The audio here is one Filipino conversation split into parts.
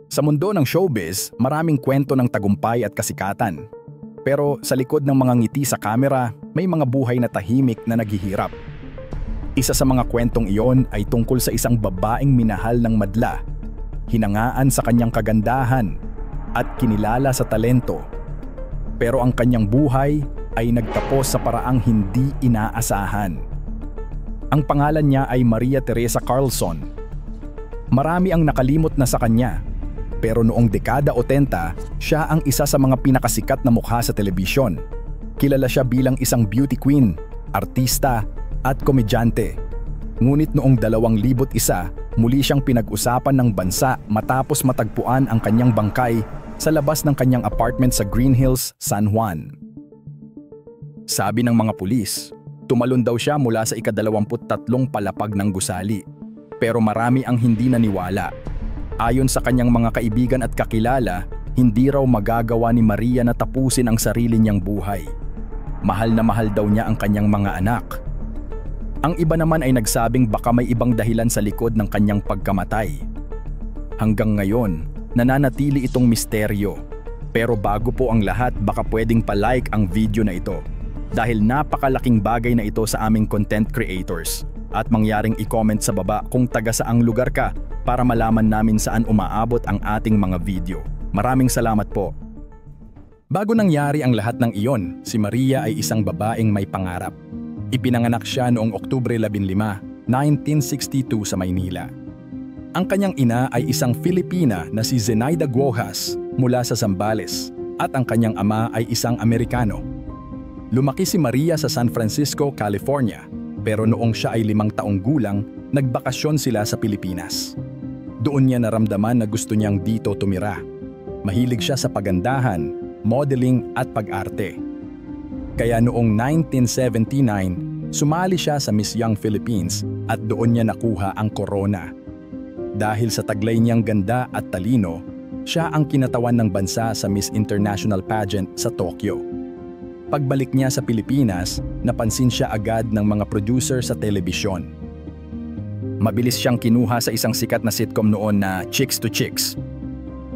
Sa mundo ng showbiz, maraming kwento ng tagumpay at kasikatan. Pero sa likod ng mga ngiti sa kamera, may mga buhay na tahimik na naghihirap. Isa sa mga kwentong iyon ay tungkol sa isang babaeng minahal ng madla, hinangaan sa kanyang kagandahan, at kinilala sa talento. Pero ang kanyang buhay ay nagtapos sa paraang hindi inaasahan. Ang pangalan niya ay Maria Teresa Carlson. Marami ang nakalimot na sa kanya. Pero noong dekada 80, siya ang isa sa mga pinakasikat na mukha sa telebisyon. Kilala siya bilang isang beauty queen, artista, at komedyante. Ngunit noong 2001, muli siyang pinag-usapan ng bansa matapos matagpuan ang kanyang bangkay sa labas ng kanyang apartment sa Green Hills, San Juan. Sabi ng mga pulis, tumalon daw siya mula sa ika-23 palapag ng gusali. Pero marami ang hindi naniwala. Ayon sa kanyang mga kaibigan at kakilala, hindi raw magagawa ni Maria na tapusin ang sarili niyang buhay. Mahal na mahal daw niya ang kanyang mga anak. Ang iba naman ay nagsabing baka may ibang dahilan sa likod ng kanyang pagkamatay. Hanggang ngayon, nananatili itong misteryo. Pero bago po ang lahat, baka pwedeng pa-like ang video na ito. Dahil napakalaking bagay na ito sa aming content creators. At mangyaring i-comment sa baba kung taga saang lugar ka para malaman namin saan umaabot ang ating mga video. Maraming salamat po. Bago nangyari ang lahat ng iyon, si Maria ay isang babaeng may pangarap. Ipinanganak siya noong Oktubre 15, 1962 sa Maynila. Ang kanyang ina ay isang Filipina na si Zenaida Guojas mula sa Zambales at ang kanyang ama ay isang Amerikano. Lumaki si Maria sa San Francisco, California. Pero noong siya ay 5 taong gulang, nagbakasyon sila sa Pilipinas. Doon niya naramdaman na gusto niyang dito tumira. Mahilig siya sa pagandahan, modeling at pag-arte. Kaya noong 1979, sumali siya sa Miss Young Philippines at doon niya nakuha ang korona. Dahil sa taglay niyang ganda at talino, siya ang kinatawan ng bansa sa Miss International Pageant sa Tokyo. Pagbalik niya sa Pilipinas, napansin siya agad ng mga producer sa telebisyon. Mabilis siyang kinuha sa isang sikat na sitcom noon na Chicks to Chicks.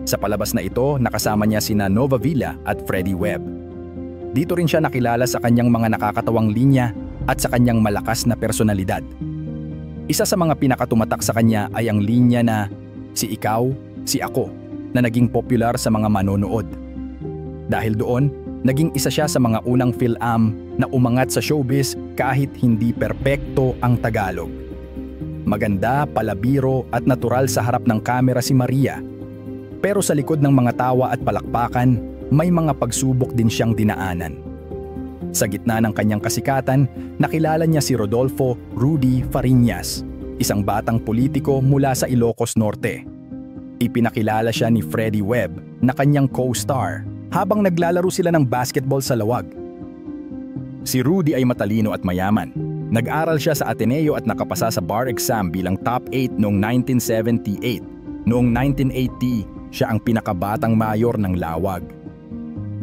Sa palabas na ito, nakasama niya sina Nova Villa at Freddie Webb. Dito rin siya nakilala sa kanyang mga nakakatawang linya at sa kanyang malakas na personalidad. Isa sa mga pinakatumatak sa kanya ay ang linya na "Si ikaw, si ako" na naging popular sa mga manonood. Dahil doon, naging isa siya sa mga unang Phil-Am na umangat sa showbiz kahit hindi perpekto ang Tagalog. Maganda, palabiro at natural sa harap ng kamera si Maria. Pero sa likod ng mga tawa at palakpakan, may mga pagsubok din siyang dinaanan. Sa gitna ng kanyang kasikatan, nakilala niya si Rodolfo Rudy Fariñas, isang batang politiko mula sa Ilocos Norte. Ipinakilala siya ni Freddie Webb na kanyang co-star habang naglalaro sila ng basketball sa lawag. Si Rudy ay matalino at mayaman. Nag-aral siya sa Ateneo at nakapasa sa bar exam bilang top 8 noong 1978. Noong 1980, siya ang pinakabatang mayor ng lawag.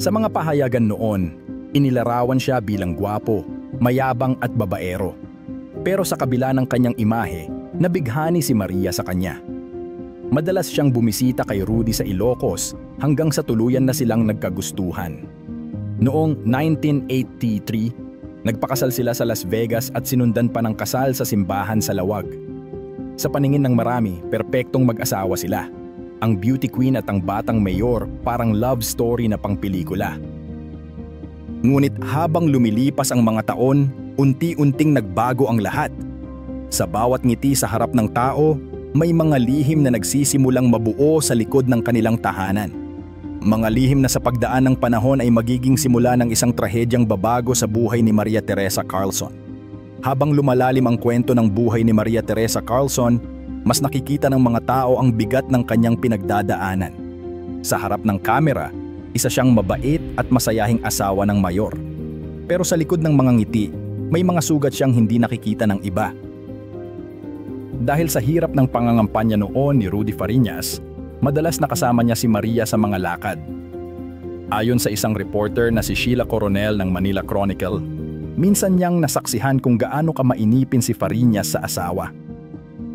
Sa mga pahayagan noon, inilarawan siya bilang gwapo, mayabang at babaero. Pero sa kabila ng kanyang imahe, nabighani si Maria sa kanya. Madalas siyang bumisita kay Rudy sa Ilocos hanggang sa tuluyan na silang nagkagustuhan. Noong 1983, nagpakasal sila sa Las Vegas at sinundan pa ng kasal sa simbahan sa lawag. Sa paningin ng marami, perpektong mag-asawa sila. Ang beauty queen at ang batang mayor parang love story na pangpelikula. Ngunit habang lumilipas ang mga taon, unti-unting nagbago ang lahat. Sa bawat ngiti sa harap ng tao, may mga lihim na nagsisimulang mabuo sa likod ng kanilang tahanan. Mga lihim na sa pagdaan ng panahon ay magiging simula ng isang trahedyang babago sa buhay ni Maria Teresa Carlson. Habang lumalalim ang kwento ng buhay ni Maria Teresa Carlson, mas nakikita ng mga tao ang bigat ng kanyang pinagdadaanan. Sa harap ng kamera, isa siyang mabait at masayahing asawa ng mayor. Pero sa likod ng mga ngiti, may mga sugat siyang hindi nakikita ng iba. Dahil sa hirap ng pangangampanya noon ni Rudy Fariñas, madalas nakasama niya si Maria sa mga lakad. Ayon sa isang reporter na si Sheila Coronel ng Manila Chronicle, minsan niyang nasaksihan kung gaano ka mainipin si Fariñas sa asawa.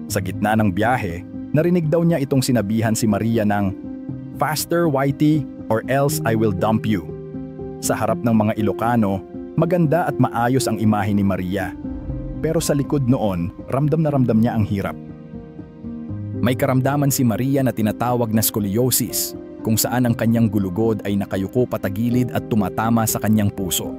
Sa gitna ng biyahe, Narinig daw niya itong sinabihan si Maria ng, "Faster, Whitey, or else I will dump you." Sa harap ng mga Ilocano, maganda at maayos ang imahe ni Maria. Pero sa likod noon, ramdam na ramdam niya ang hirap. May karamdaman si Maria na tinatawag na scoliosis, kung saan ang kanyang gulugod ay nakayuko patagilid at tumatama sa kanyang puso.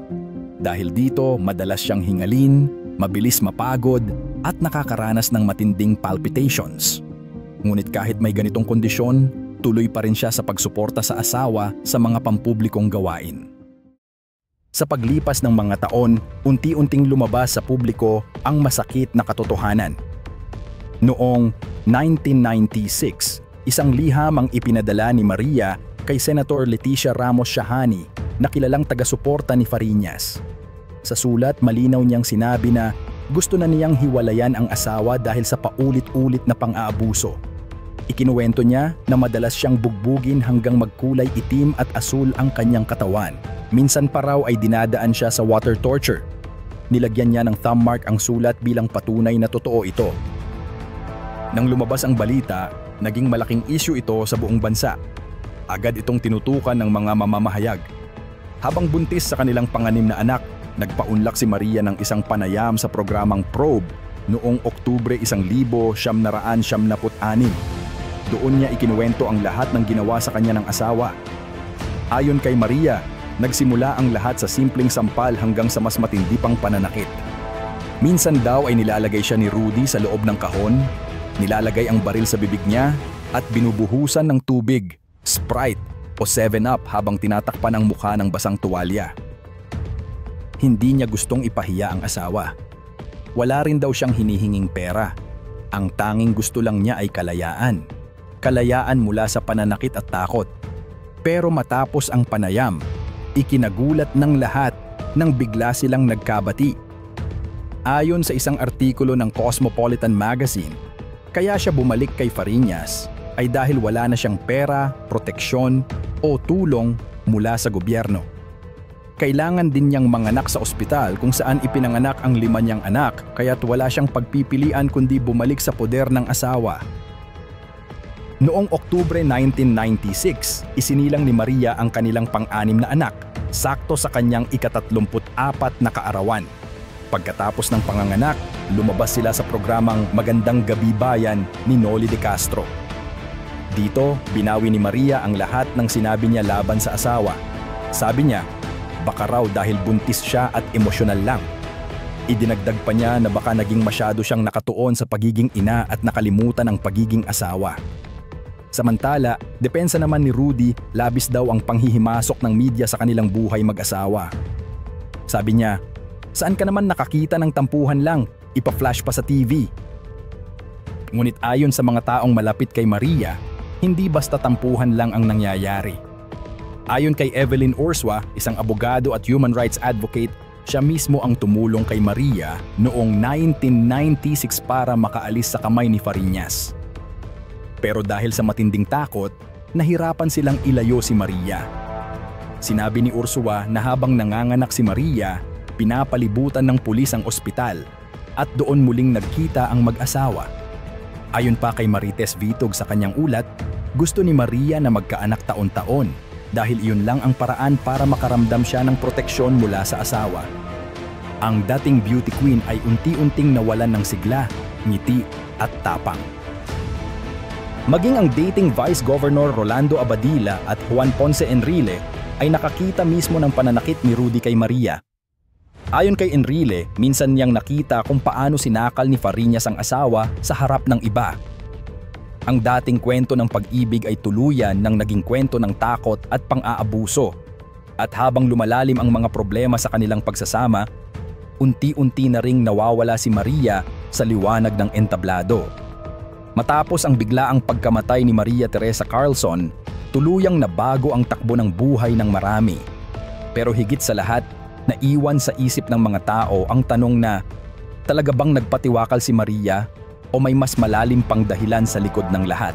Dahil dito, madalas siyang hingalin, mabilis mapagod, at nakakaranas ng matinding palpitations. Ngunit kahit may ganitong kondisyon, tuloy pa rin siya sa pagsuporta sa asawa sa mga pampublikong gawain. Sa paglipas ng mga taon, unti-unting lumabas sa publiko ang masakit na katotohanan. Noong 1996, isang liham ang ipinadala ni Maria kay Senator Leticia Ramos Shahani na kilalang taga-suporta ni Fariñas. Sa sulat, malinaw niyang sinabi na gusto na niyang hiwalayan ang asawa dahil sa paulit-ulit na pang-aabuso. Ikinuwento niya na madalas siyang bugbugin hanggang magkulay itim at asul ang kanyang katawan. Minsan pa raw ay dinadaan siya sa water torture. Nilagyan niya ng thumb mark ang sulat bilang patunay na totoo ito. Nang lumabas ang balita, naging malaking issue ito sa buong bansa. Agad itong tinutukan ng mga mamamahayag. Habang buntis sa kanilang panganib na anak, nagpaunlak si Maria ng isang panayam sa programang Probe noong Oktubre 1976. Doon niya ikinuwento ang lahat ng ginawa sa kanya ng asawa. Ayon kay Maria, nagsimula ang lahat sa simpleng sampal hanggang sa mas matindi pang pananakit. Minsan daw ay nilalagay siya ni Rudy sa loob ng kahon, nilalagay ang baril sa bibig niya at binubuhusan ng tubig, Sprite o 7-Up habang tinatakpan ang mukha ng basang tuwalya. Hindi niya gustong ipahiya ang asawa. Wala rin daw siyang hinihinging pera. Ang tanging gusto lang niya ay kalayaan. Kalayaan mula sa pananakit at takot. Pero matapos ang panayam, ikinagulat ng lahat nang bigla silang nagkabati. Ayon sa isang artikulo ng Cosmopolitan Magazine, kaya siya bumalik kay Fariñas ay dahil wala na siyang pera, proteksyon o tulong mula sa gobyerno. Kailangan din niyang manganak sa ospital kung saan ipinanganak ang 5 niyang anak kaya't wala siyang pagpipilian kundi bumalik sa poder ng asawa. Noong Oktubre 1996, isinilang ni Maria ang kanilang pang-anim na anak, sakto sa kanyang ika-34 na kaarawan. Pagkatapos ng panganganak, lumabas sila sa programang Magandang Gabi Bayan ni Noli de Castro. Dito, binawi ni Maria ang lahat ng sinabi niya laban sa asawa. Sabi niya, baka raw dahil buntis siya at emosyonal lang. Idinagdag pa niya na baka naging masyado siyang nakatuon sa pagiging ina at nakalimutan ang pagiging asawa. Samantala, depensa naman ni Rudy, labis daw ang panghihimasok ng media sa kanilang buhay mag-asawa. Sabi niya, saan ka naman nakakita ng tampuhan lang, ipa-flash pa sa TV. Ngunit ayon sa mga taong malapit kay Maria, hindi basta tampuhan lang ang nangyayari. Ayon kay Evelyn Orsua, isang abogado at human rights advocate, siya mismo ang tumulong kay Maria noong 1996 para makaalis sa kamay ni Fariñas. Pero dahil sa matinding takot, nahirapan silang ilayo si Maria. Sinabi ni Ursua na habang nanganganak si Maria, pinapalibutan ng pulis ang ospital at doon muling nagkita ang mag-asawa. Ayon pa kay Marites Vitog sa kanyang ulat, gusto ni Maria na magkaanak taon-taon dahil iyon lang ang paraan para makaramdam siya ng proteksyon mula sa asawa. Ang dating beauty queen ay unti-unting nawalan ng sigla, ngiti at tapang. Maging ang dating Vice Governor Rolando Abadilla at Juan Ponce Enrile ay nakakita mismo ng pananakit ni Rudy kay Maria. Ayon kay Enrile, minsan niyang nakita kung paano sinakal ni Fariñas ang asawa sa harap ng iba. Ang dating kwento ng pag-ibig ay tuluyan ng naging kwento ng takot at pang-aabuso. At habang lumalalim ang mga problema sa kanilang pagsasama, unti-unti na ring nawawala si Maria sa liwanag ng entablado. Matapos ang biglaang pagkamatay ni Maria Teresa Carlson, tuluyang nabago ang takbo ng buhay ng marami. Pero higit sa lahat, naiwan sa isip ng mga tao ang tanong na, talaga bang nagpatiwakal si Maria o may mas malalim pang dahilan sa likod ng lahat?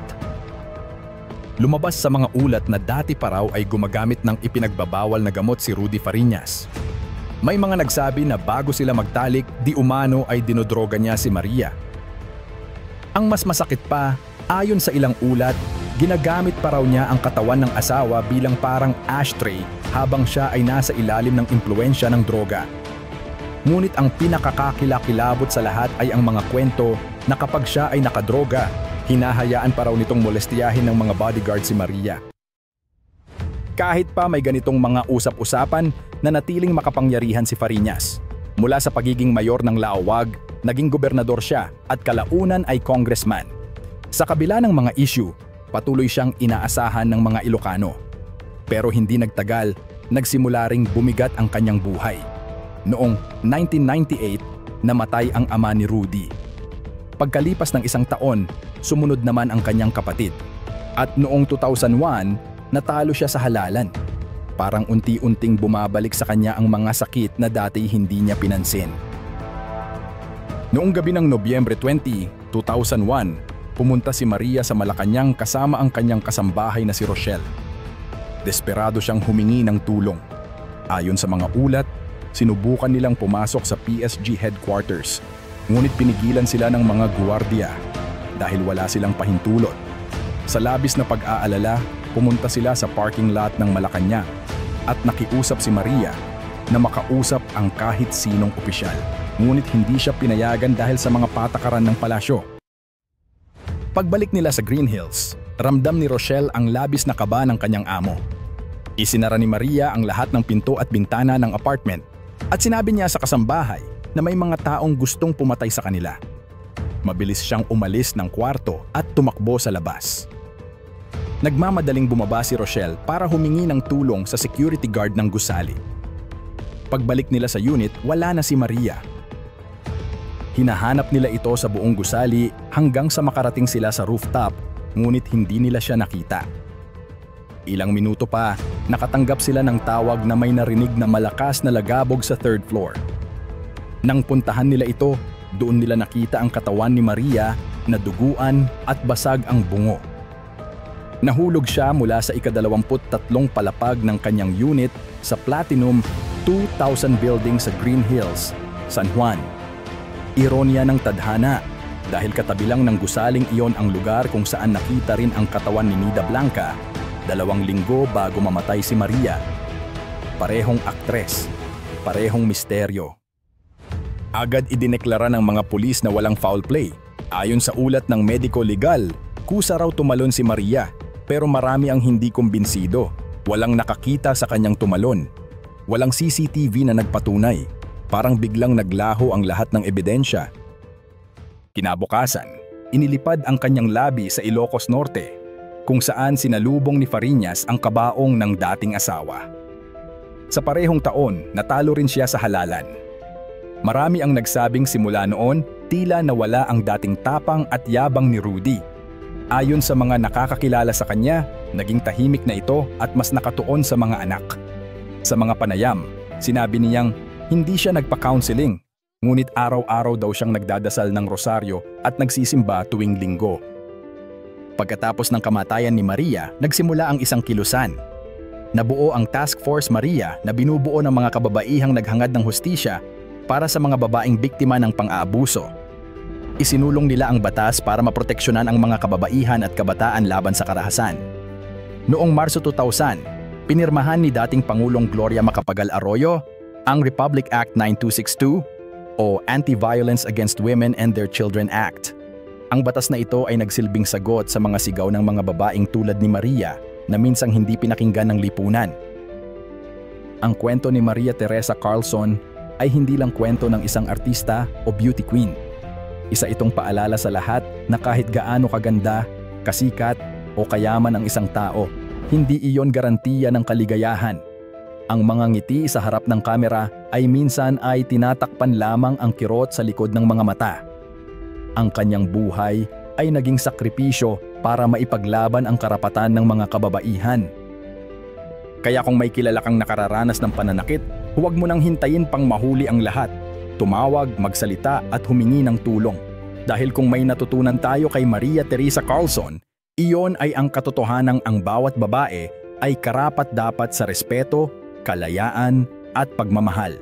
Lumabas sa mga ulat na dati pa raw ay gumagamit ng ipinagbabawal na gamot si Rudy Fariñas. May mga nagsabi na bago sila magtalik, di umano ay dinodroga niya si Maria. Ang mas masakit pa, Ayon sa ilang ulat, ginagamit pa raw niya ang katawan ng asawa bilang parang ashtray habang siya ay nasa ilalim ng impluensya ng droga. Ngunit ang pinakakakilakilabot sa lahat ay ang mga kwento na kapag siya ay nakadroga, hinahayaan pa raw nitong molestiyahin ng mga bodyguard si Maria. Kahit pa may ganitong mga usap-usapan, nanatiling makapangyarihan si Fariñas. Mula sa pagiging mayor ng Laoag, naging gobernador siya at kalaunan ay congressman. Sa kabila ng mga issue, patuloy siyang inaasahan ng mga Ilocano. Pero hindi nagtagal, nagsimula ring bumigat ang kanyang buhay. Noong 1998, namatay ang ama ni Rudy. Pagkalipas ng isang taon, sumunod naman ang kanyang kapatid. At noong 2001, natalo siya sa halalan. Parang unti-unting bumabalik sa kanya ang mga sakit na dati hindi niya pinansin. Noong gabi ng Nobyembre 20, 2001, pumunta si Maria sa Malacanang kasama ang kanyang kasambahay na si Rochelle. Desperado siyang humingi ng tulong. Ayon sa mga ulat, sinubukan nilang pumasok sa PSG headquarters, ngunit pinigilan sila ng mga guwardiya dahil wala silang pahintulot. Sa labis na pag-aalala, pumunta sila sa parking lot ng Malacanang at nakiusap si Maria na makausap ang kahit sinong opisyal. Ngunit hindi siya pinayagan dahil sa mga patakaran ng palasyo. Pagbalik nila sa Green Hills, ramdam ni Rochelle ang labis na kaba ng kanyang amo. Isinara ni Maria ang lahat ng pinto at bintana ng apartment at sinabi niya sa kasambahay na may mga taong gustong pumatay sa kanila. Mabilis siyang umalis ng kwarto at tumakbo sa labas. Nagmamadaling bumaba si Rochelle para humingi ng tulong sa security guard ng gusali. Pagbalik nila sa unit, wala na si Maria. Hinahanap nila ito sa buong gusali hanggang sa makarating sila sa rooftop, ngunit hindi nila siya nakita. Ilang minuto pa, nakatanggap sila ng tawag na may narinig na malakas na lagabog sa third floor. Nang puntahan nila ito, doon nila nakita ang katawan ni Maria na duguan at basag ang bungo. Nahulog siya mula sa ika-23 palapag ng kanyang unit sa Platinum 2000 building sa Green Hills, San Juan. Ironya ng tadhana dahil katabi lang ng gusaling iyon ang lugar kung saan nakita rin ang katawan ni Nida Blanca 2 linggo bago mamatay si Maria. Parehong aktres, parehong misteryo. Agad idineklara ng mga pulis na walang foul play. Ayon sa ulat ng mediko legal, kusa raw tumalon si Maria. Pero marami ang hindi kumbinsido. Walang nakakita sa kanyang tumalon. Walang CCTV na nagpatunay. Parang biglang naglaho ang lahat ng ebidensya. Kinabukasan, inilipad ang kanyang labi sa Ilocos Norte, kung saan sinalubong ni Fariñas ang kabaong ng dating asawa. Sa parehong taon, natalo rin siya sa halalan. Marami ang nagsabing simula noon, tila nawala ang dating tapang at yabang ni Rudy. Ayon sa mga nakakakilala sa kanya, naging tahimik na ito at mas nakatuon sa mga anak. Sa mga panayam, sinabi niyang hindi siya nagpa-counseling, ngunit araw-araw daw siyang nagdadasal ng rosaryo at nagsisimba tuwing linggo. Pagkatapos ng kamatayan ni Maria, nagsimula ang isang kilusan. Nabuo ang Task Force Maria na binubuo ng mga kababaihang naghangad ng hustisya para sa mga babaeng biktima ng pang-aabuso. Isinulong nila ang batas para maproteksyonan ang mga kababaihan at kabataan laban sa karahasan. Noong Marso 2000, pinirmahan ni dating Pangulong Gloria Macapagal Arroyo ang Republic Act 9262 o Anti-Violence Against Women and Their Children Act. Ang batas na ito ay nagsilbing sagot sa mga sigaw ng mga babaeng tulad ni Maria na minsang hindi pinakinggan ng lipunan. Ang kwento ni Maria Teresa Carlson ay hindi lang kwento ng isang artista o beauty queen. Isa itong paalala sa lahat na kahit gaano kaganda, kasikat o kayaman ang isang tao, hindi iyon garantiya ng kaligayahan. Ang mga ngiti sa harap ng kamera ay minsan ay tinatakpan lamang ang kirot sa likod ng mga mata. Ang kanyang buhay ay naging sakripisyo para maipaglaban ang karapatan ng mga kababaihan. Kaya kung may kilala kang nakararanas ng pananakit, huwag mo nang hintayin pang mahuli ang lahat. Tumawag, magsalita at humingi ng tulong. Dahil kung may natutunan tayo kay Maria Teresa Carlson, iyon ay ang katotohanang ang bawat babae ay karapat-dapat sa respeto, kalayaan at pagmamahal.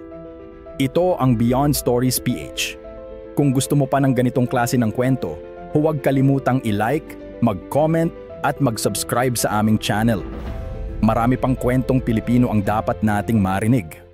Ito ang Beyond Stories PH. Kung gusto mo pa ng ganitong klase ng kwento, huwag kalimutang i-like, mag-comment at mag-subscribe sa aming channel. Marami pang kwentong Pilipino ang dapat nating marinig.